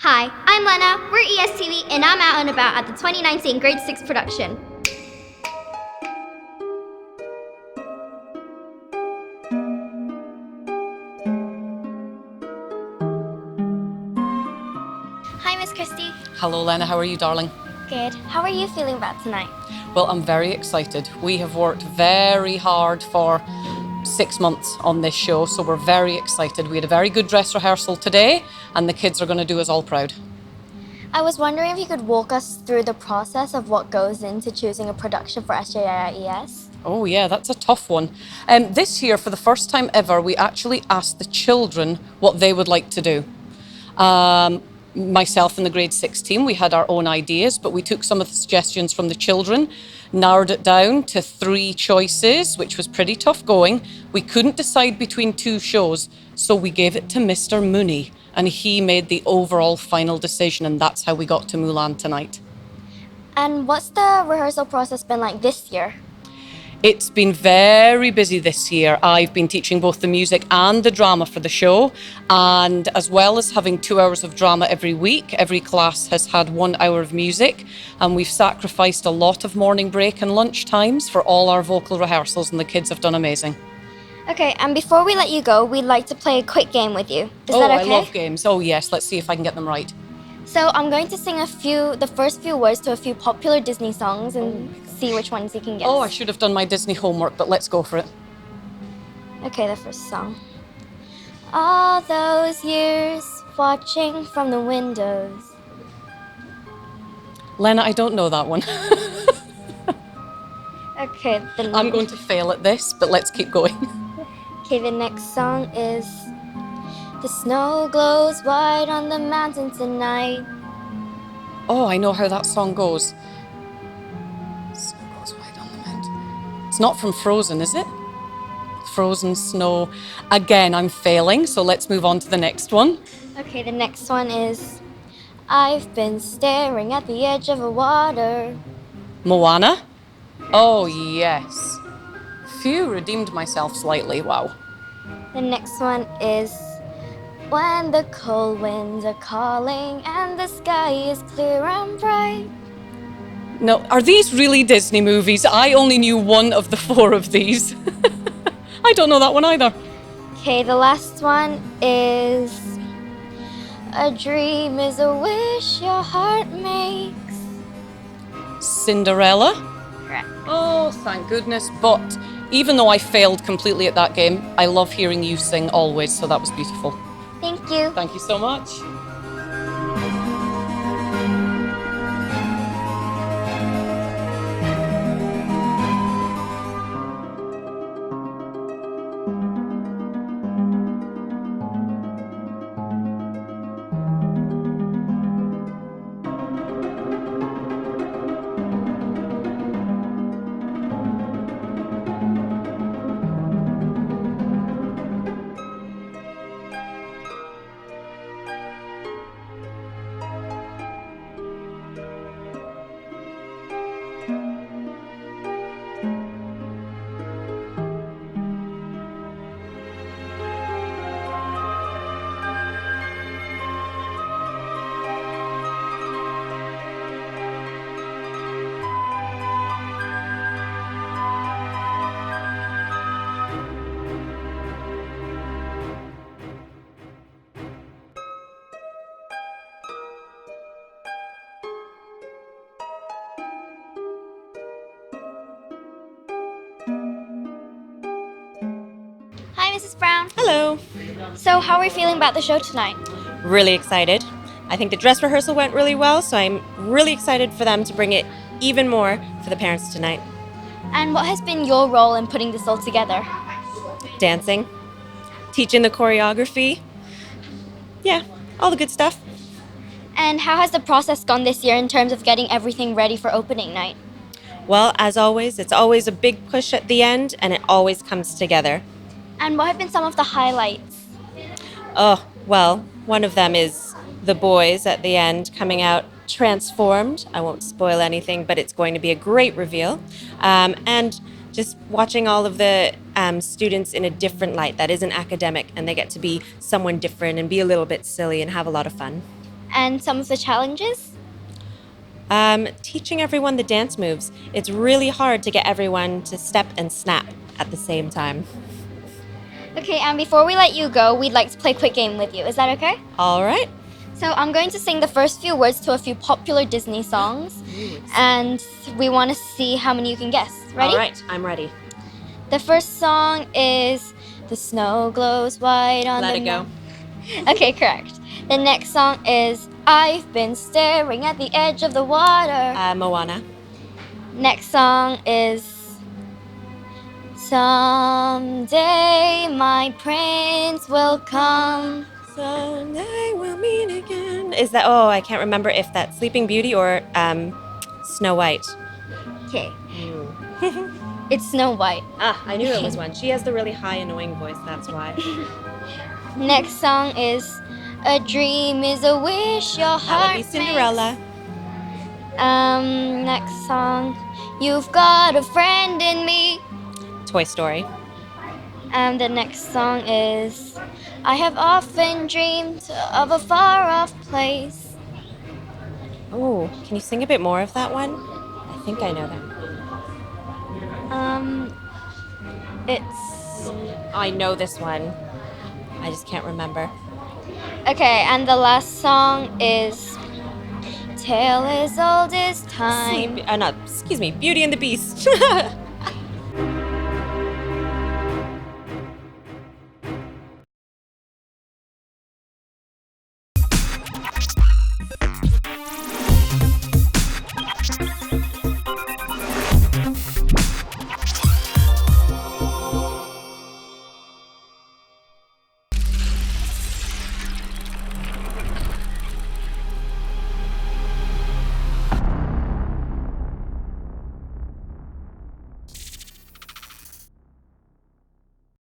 Hi, I'm Lenna, we're ESTV, and I'm out and about at the 2019 Grade 6 production. Hi, Miss Christie. Hello, Lenna. How are you, darling? Good. How are you feeling about tonight? Well, I'm very excited. We have worked very hard for 6 months on this show, so we're very excited. We had a very good dress rehearsal today, and the kids are going to do us all proud. I was wondering if you could walk us through the process of what goes into choosing a production for SJIIES. Oh, yeah, that's a tough one. This year, for the first time ever, we actually asked the children what they would like to do. Myself and the grade 6 team, we had our own ideas, but we took some of the suggestions from the children, narrowed it down to 3 choices, which was pretty tough going. We couldn't decide between 2 shows, so we gave it to Mr. Mooney, and he made the overall final decision, and that's how we got to Mulan tonight. And what's the rehearsal process been like this year? It's been very busy this year. I've been teaching both the music and the drama for the show, and as well as having 2 hours of drama every week, every class has had 1 hour of music, and we've sacrificed a lot of morning break and lunch times for all our vocal rehearsals, and the kids have done amazing. Okay, and before we let you go, we'd like to play a quick game with you. Is that okay? I love games. Oh yes, let's see if I can get them right. So I'm going to sing the first few words to a few popular Disney songs and see which ones you can guess. Oh, I should have done my Disney homework, but let's go for it. Okay, the first song. All those years watching from the windows. Lenna, I don't know that one. Okay, I'm going to fail at this, but let's keep going. Okay, the next song is The Snow Glows White on the Mountain Tonight. Oh, I know how that song goes. Snow goes white on the mountain. It's not from Frozen, is it? Frozen snow. Again, I'm failing, so let's move on to the next one. Okay, the next one is I've been staring at the edge of a water. Moana? Oh, yes. Phew, redeemed myself slightly, wow. The next one is When the cold winds are calling and the sky is clear and bright. No, are these really Disney movies? I only knew 1 of the 4 of these. I don't know that one either. Okay, the last one is A dream is a wish your heart makes. Cinderella? Correct. Oh, thank goodness. But even though I failed completely at that game, I love hearing you sing always, so that was beautiful. Thank you. Thank you so much. Hi, Mrs. Brown. Hello. So, how are we feeling about the show tonight? Really excited. I think the dress rehearsal went really well, so I'm really excited for them to bring it even more for the parents tonight. And what has been your role in putting this all together? Dancing, teaching the choreography. Yeah, all the good stuff. And how has the process gone this year in terms of getting everything ready for opening night? Well, as always, it's always a big push at the end, and it always comes together. And what have been some of the highlights? Oh, well, one of them is the boys at the end coming out transformed. I won't spoil anything, but it's going to be a great reveal. And just watching all of the students in a different light that isn't academic, and they get to be someone different and be a little bit silly and have a lot of fun. And some of the challenges? Teaching everyone the dance moves. It's really hard to get everyone to step and snap at the same time. Okay, and before we let you go, we'd like to play a quick game with you. Is that okay? All right. So I'm going to sing the first few words to a few popular Disney songs, and we want to see how many you can guess. Ready? All right, I'm ready. The first song is "The Snow Glows White on Let the it go. Okay, correct. The next song is "I've Been Staring at the Edge of the Water." Moana. Next song is "Someday My Prince Will Come." Someday we'll meet again. Is that? Oh, I can't remember if that's Sleeping Beauty or Snow White. Okay. It's Snow White. Ah, I knew it was one. She has the really high, annoying voice. That's why. Next song is "A Dream Is a Wish Your That Heart would be Cinderella. Makes." Next song, "You've Got a Friend in Me." Toy Story. And the next song is "I Have Often Dreamed of a Far Off Place." Oh, can you sing a bit more of that one? I think I know that. It's I know this one. I just can't remember. okay, and the last song is "Tale as Old as Time." Excuse me, Beauty and the Beast.